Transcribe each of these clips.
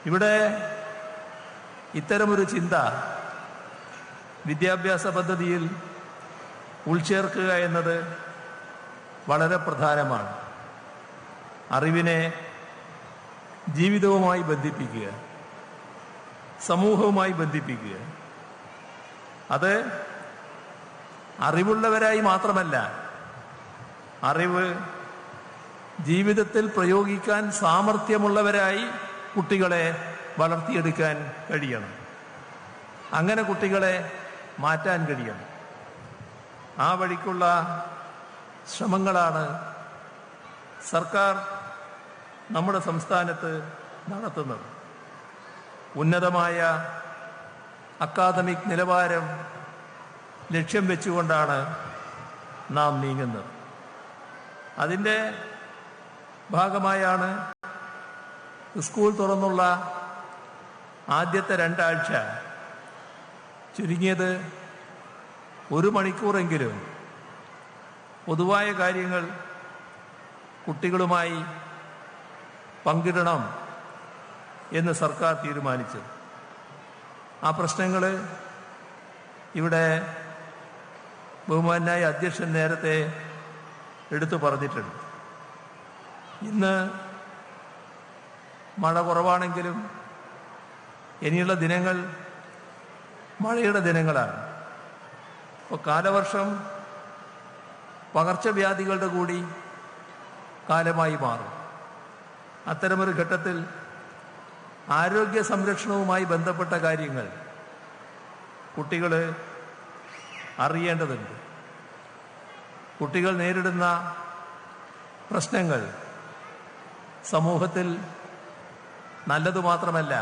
ഇവിടെ ഇത്തരമൊരു ചിന്ത വിദ്യാഭ്യാസ പദ്ധതിയിൽ ഉൾച്ചേർക്കുക എന്നത് വളരെ പ്രധാനമാണ്. അറിവിനെ ജീവിതവുമായി ബന്ധിപ്പിക്കുക, സമൂഹവുമായി ബന്ധിപ്പിക്കുക. അത് അറിവുള്ളവരായി മാത്രമല്ല, അറിവ് ജീവിതത്തിൽ പ്രയോഗിക്കാൻ സാമർഥ്യമുള്ളവരായി കുട്ടികളെ വളർത്തിയെടുക്കാൻ കഴിയണം. അങ്ങനെ കുട്ടികളെ മാറ്റാൻ കഴിയണം. ആ വഴിക്കുള്ള ശ്രമങ്ങളാണ് സർക്കാർ നമ്മുടെ സംസ്ഥാനത്ത് നടത്തുന്നത്. ഉന്നതമായ അക്കാദമിക് നിലവാരം ലക്ഷ്യം വെച്ചുകൊണ്ടാണ് നാം നീങ്ങുന്നത്. അതിൻ്റെ ഭാഗമായാണ് സ്കൂൾ തുറന്നുള്ള ആദ്യത്തെ 2 ആഴ്ച ചുരുങ്ങിയത് 1 മണിക്കൂറെങ്കിലും പൊതുവായ കാര്യങ്ങൾ കുട്ടികളുമായി പങ്കിടണം എന്ന് സർക്കാർ തീരുമാനിച്ചത്. ആ പ്രശ്നങ്ങൾ ഇവിടെ ബഹുമാന്യായ അധ്യക്ഷൻ നേരത്തെ എടുത്തു പറഞ്ഞിട്ടുണ്ട്. ഇന്ന് മഴ കുറവാണെങ്കിലും ഇനിയുള്ള ദിനങ്ങൾ മഴയുടെ ദിനങ്ങളാണ്. ഇപ്പോൾ കാലവർഷം പകർച്ചവ്യാധികളുടെ കൂടി കാലമായി മാറും. അത്തരമൊരു ഘട്ടത്തിൽ ആരോഗ്യ സംരക്ഷണവുമായി ബന്ധപ്പെട്ട കാര്യങ്ങൾ കുട്ടികൾ അറിയേണ്ടതുണ്ട്. കുട്ടികൾ നേരിടുന്ന പ്രശ്നങ്ങൾ സമൂഹത്തിൽ നല്ലതു മാത്രമല്ല,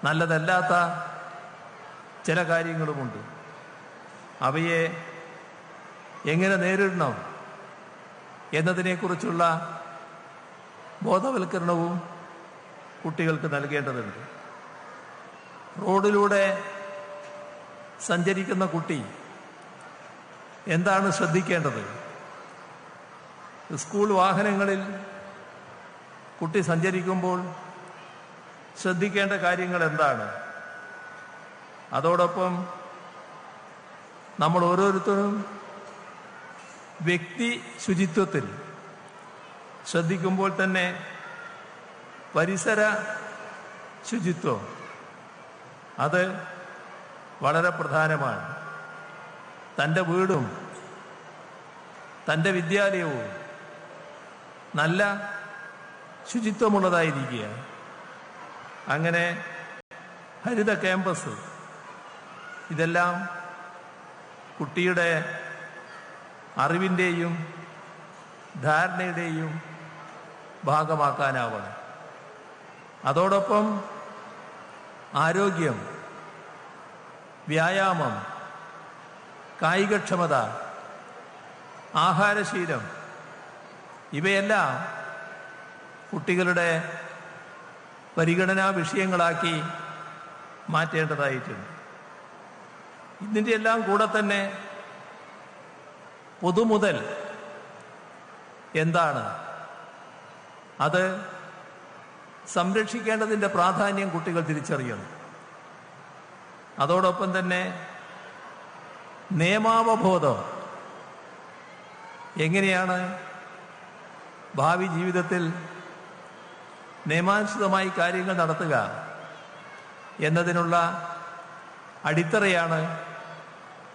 നല്ലതല്ലാത്ത ചില കാര്യങ്ങളുമുണ്ട്. അവയെ എങ്ങനെ നേരിടണം എന്നതിനെക്കുറിച്ചുള്ള ബോധവൽക്കരണവും കുട്ടികൾക്ക് നൽകേണ്ടതുണ്ട്. റോഡിലൂടെ സഞ്ചരിക്കുന്ന കുട്ടി എന്താണ് ശ്രദ്ധിക്കേണ്ടത്? സ്കൂൾ വാഹനങ്ങളിൽ കുട്ടി സഞ്ചരിക്കുമ്പോൾ ശ്രദ്ധിക്കേണ്ട കാര്യങ്ങൾ എന്താണ്? അതോടൊപ്പം നമ്മൾ ഓരോരുത്തരും വ്യക്തി ശുചിത്വത്തിൽ ശ്രദ്ധിക്കുമ്പോൾ തന്നെ പരിസര ശുചിത്വം അത് വളരെ പ്രധാനമാണ്. തൻ്റെ വീടും തൻ്റെ വിദ്യാലയവും നല്ല ശുചിത്വമുള്ളതായിരിക്കുക. അങ്ങനെ ഹരിത ക്യാമ്പസ്, ഇതെല്ലാം കുട്ടിയുടെ അറിവിൻ്റെയും ധാരണയുടെയും ഭാഗമാക്കാനാവണം. അതോടൊപ്പം ആരോഗ്യം, വ്യായാമം, കായികക്ഷമത, ആഹാരശീലം ഇവയെല്ലാം കുട്ടികളുടെ പരിഗണനാ വിഷയങ്ങളാക്കി മാറ്റേണ്ടതായിട്ടുണ്ട്. ഇതിൻ്റെ എല്ലാം കൂടെ തന്നെ പൊതുമുതൽ എന്താണ്, അത് സംരക്ഷിക്കേണ്ടതിൻ്റെ പ്രാധാന്യം കുട്ടികൾ തിരിച്ചറിയണം. അതോടൊപ്പം തന്നെ നിയമാവബോധം, എങ്ങനെയാണ് ഭാവി ജീവിതത്തിൽ നിയമാനുസൃതമായി കാര്യങ്ങൾ നടത്തുക എന്നതിനുള്ള അടിത്തറയാണ്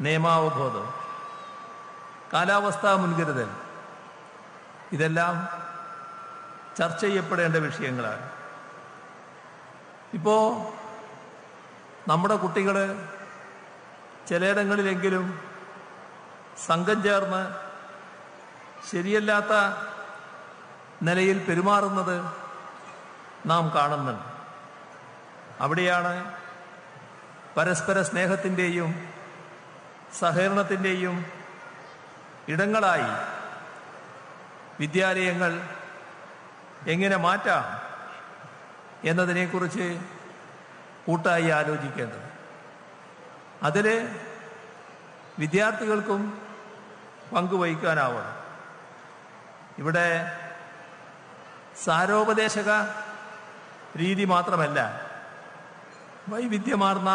നിയമാവബോധം. കാലാവസ്ഥാ മുൻകരുതൽ, ഇതെല്ലാം ചർച്ച ചെയ്യപ്പെടേണ്ട വിഷയങ്ങളാണ്. ഇപ്പോൾ നമ്മുടെ കുട്ടികൾ ചിലയിടങ്ങളിലെങ്കിലും സംഘം ചേർന്ന് ശരിയല്ലാത്ത നിലയിൽ പെരുമാറുന്നത് നാം കാണുന്നുണ്ട്. അവിടെയാണ് പരസ്പര സ്നേഹത്തിൻ്റെയും സഹകരണത്തിൻ്റെയും ഇടങ്ങളായി വിദ്യാലയങ്ങൾ എങ്ങനെ മാറ്റാം എന്നതിനെക്കുറിച്ച് കൂട്ടായി ആലോചിക്കേണ്ടത്. അതിൽ വിദ്യാർത്ഥികൾക്കും പങ്കുവഹിക്കാനാവണം. ഇവിടെ സാരോപദേശക രീതി മാത്രമല്ല, വൈവിധ്യമാർന്ന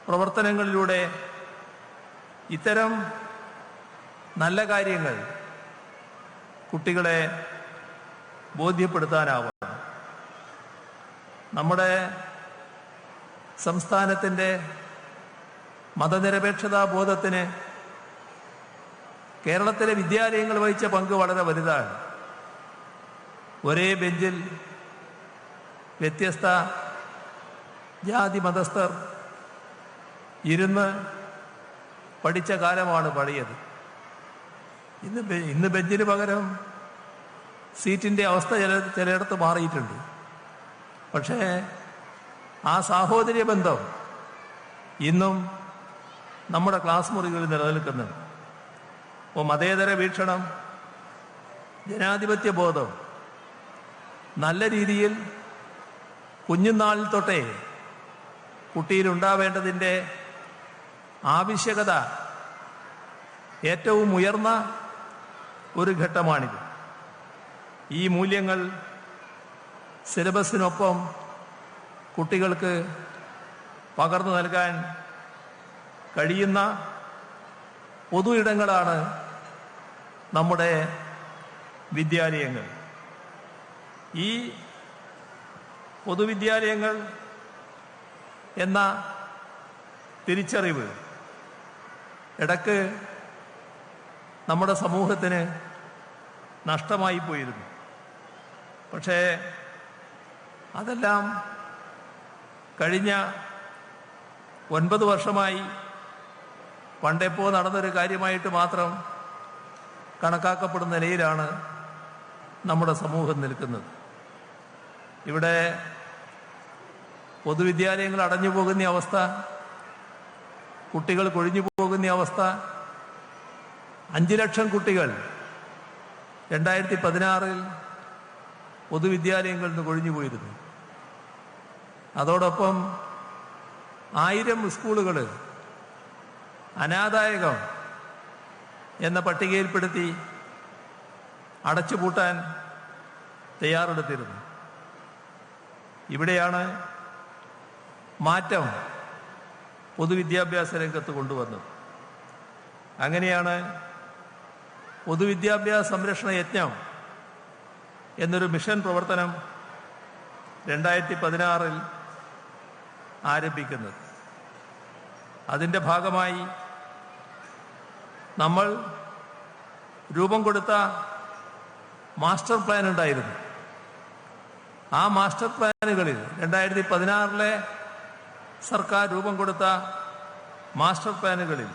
പ്രവർത്തനങ്ങളിലൂടെ ഇത്തരം നല്ല കാര്യങ്ങൾ കുട്ടികളെ ബോധ്യപ്പെടുത്താനാവും. നമ്മുടെ സംസ്ഥാനത്തിൻ്റെ മതനിരപേക്ഷതാ ബോധത്തിന് കേരളത്തിലെ വിദ്യാലയങ്ങൾ വഹിച്ച പങ്ക് വളരെ വലുതാണ്. ഒരേ ബെഞ്ചിൽ വ്യത്യസ്ത ജാതി മതസ്ഥർ ഇരുന്ന് പഠിച്ച കാലമാണ് പഴയത്. ഇന്ന് ബെഞ്ചിന് പകരം സീറ്റിൻ്റെ അവസ്ഥ ചിലയിടത്ത് മാറിയിട്ടുണ്ട്. പക്ഷേ ആ സാഹോദര്യ ബന്ധം ഇന്നും നമ്മുടെ ക്ലാസ് മുറികളിൽ നിലനിൽക്കുന്നുണ്ട്. അപ്പോൾ മതേതര വീക്ഷണം, ജനാധിപത്യ ബോധം നല്ല രീതിയിൽ കുഞ്ഞുനാളിൽ തൊട്ടേ കുട്ടിയിലുണ്ടാവേണ്ടതിൻ്റെ ആവശ്യകത ഏറ്റവും ഉയർന്ന ഒരു ഘട്ടമാണിത്. ഈ മൂല്യങ്ങൾ സിലബസിനൊപ്പം കുട്ടികൾക്ക് പകർന്നു നൽകാൻ കഴിയുന്ന പൊതു ഇടങ്ങളാണ് നമ്മുടെ വിദ്യാലയങ്ങൾ. ഈ പൊതുവിദ്യാലയങ്ങൾ എന്ന തിരിച്ചറിവ് ഇടക്ക് നമ്മുടെ സമൂഹത്തിന് നഷ്ടമായി പോയിരുന്നു. പക്ഷേ അതെല്ലാം കഴിഞ്ഞ 9 വർഷമായി പണ്ടെപ്പോ നടന്നൊരു കാര്യമായിട്ട് മാത്രം കണക്കാക്കപ്പെടുന്ന നിലയിലാണ് നമ്മുടെ സമൂഹം നിൽക്കുന്നത്. ഇവിടെ പൊതുവിദ്യാലയങ്ങൾ അടഞ്ഞു പോകുന്ന അവസ്ഥ, കുട്ടികൾ കൊഴിഞ്ഞു പോകുന്ന അവസ്ഥ, 5 ലക്ഷം കുട്ടികൾ 2016 പൊതുവിദ്യാലയങ്ങളിൽ നിന്ന് കൊഴിഞ്ഞു പോയിരുന്നു. അതോടൊപ്പം 1000 സ്കൂളുകൾ അനാദായകം എന്ന പട്ടികയിൽപ്പെടുത്തി അടച്ചുപൂട്ടാൻ തയ്യാറെടുത്തിരുന്നു. ഇവിടെയാണ് മാറ്റം പൊതുവിദ്യാഭ്യാസ രംഗത്ത് കൊണ്ടുവന്നത്. അങ്ങനെയാണ് പൊതുവിദ്യാഭ്യാസ സംരക്ഷണ യജ്ഞം എന്നൊരു മിഷൻ പ്രവർത്തനം 2016 ആരംഭിക്കുന്നത്. അതിൻ്റെ ഭാഗമായി നമ്മൾ രൂപം കൊടുത്ത മാസ്റ്റർ പ്ലാൻ ഉണ്ടായിരുന്നു. ആ മാസ്റ്റർ പ്ലാനുകളിൽ 2016 സർക്കാർ രൂപം കൊടുത്ത മാസ്റ്റർ പ്ലാനുകളിൽ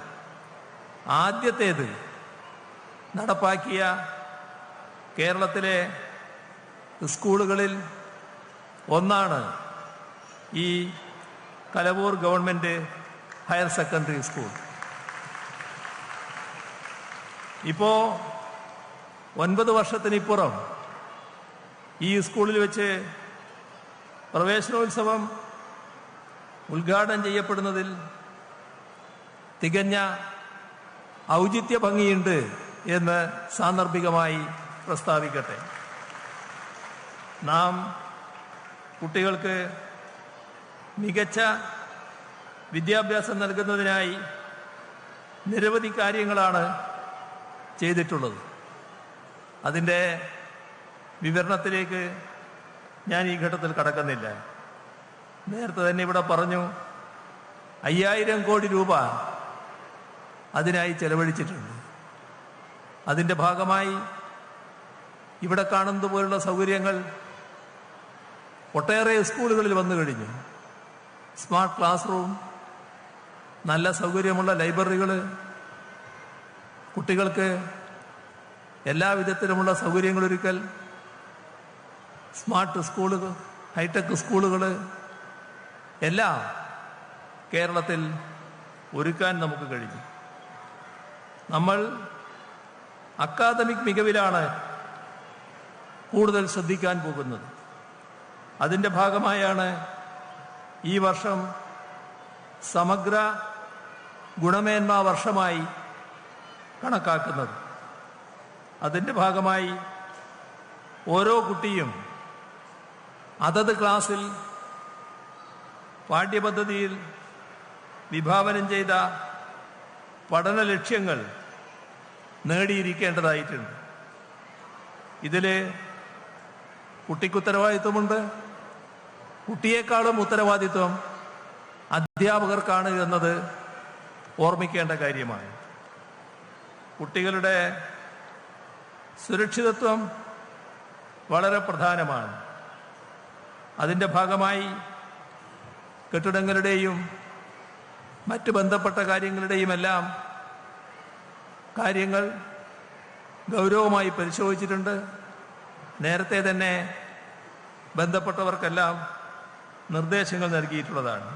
ആദ്യത്തേത് നടപ്പാക്കിയ കേരളത്തിലെ സ്കൂളുകളിൽ ഒന്നാണ് ഈ Kalavoor government higher secondary school. ഇപ്പോൾ 9 വർഷത്തിനിപ്പുറം ഈ സ്കൂളിൽ വെച്ച് പ്രവേശനോത്സവം ഉദ്ഘാടനം ചെയ്യപ്പെടുന്നതിൽ തികഞ്ഞ ഔചിത്യ ഭംഗിയുണ്ട് എന്ന് സാന്ദർഭികമായി പ്രസ്താവിക്കട്ടെ. നാം കുട്ടികൾക്ക് മികച്ച വിദ്യാഭ്യാസം നൽകുന്നതിനായി നിരവധി കാര്യങ്ങളാണ് ചെയ്തിട്ടുള്ളത്. അതിൻ്റെ വിവരണത്തിലേക്ക് ഞാൻ ഈ ഘട്ടത്തിൽ കടക്കുന്നില്ല. നേരത്തെ തന്നെ ഇവിടെ പറഞ്ഞു, 5000 കോടി രൂപ അതിനായി ചെലവഴിച്ചിട്ടുണ്ട്. അതിൻ്റെ ഭാഗമായി ഇവിടെ കാണുന്നത് പോലുള്ള സൗകര്യങ്ങൾ ഒട്ടേറെ സ്കൂളുകളിൽ വന്നു കഴിഞ്ഞു. സ്മാർട്ട് ക്ലാസ് റൂം, നല്ല സൗകര്യമുള്ള ലൈബ്രറികൾ, കുട്ടികൾക്ക് എല്ലാവിധത്തിലുമുള്ള സൗകര്യങ്ങളൊരുക്കൽ, സ്മാർട്ട് സ്കൂളുകൾ, ഹൈടെക് സ്കൂളുകൾ എല്ലാം കേരളത്തിൽ ഒരുക്കാൻ നമുക്ക് കഴിഞ്ഞു. നമ്മൾ അക്കാദമിക് മികവിലാണ് കൂടുതൽ ശ്രദ്ധിക്കാൻ പോകുന്നത്. അതിൻ്റെ ഭാഗമായാണ് ഈ വർഷം സമഗ്ര ഗുണമേന്മാ വർഷമായി കണക്കാക്കുന്നത്. അതിൻ്റെ ഭാഗമായി ഓരോ കുട്ടിയും അതത് ക്ലാസ്സിൽ പാഠ്യപദ്ധതിയിൽ വിഭാവനം ചെയ്ത പഠന ലക്ഷ്യങ്ങൾ നേടിയിരിക്കേണ്ടതായിട്ടുണ്ട്. ഇതിൽ കുട്ടിക്ക് ഉത്തരവാദിത്വമുണ്ട്. കുട്ടിയേക്കാളും ഉത്തരവാദിത്വം അധ്യാപകർക്കാണ് എന്നത് ഓർമ്മിക്കേണ്ട കാര്യമാണ്. കുട്ടികളുടെ സുരക്ഷിതത്വം വളരെ പ്രധാനമാണ്. അതിൻ്റെ ഭാഗമായി കെട്ടിടങ്ങളുടെയും മറ്റ് ബന്ധപ്പെട്ട കാര്യങ്ങളുടെയുമെല്ലാം കാര്യങ്ങൾ ഗൗരവമായി പരിശോധിച്ചിട്ടുണ്ട്. നേരത്തെ തന്നെ ബന്ധപ്പെട്ടവർക്കെല്ലാം നിർദ്ദേശങ്ങൾ നൽകിയിട്ടുള്ളതാണ്.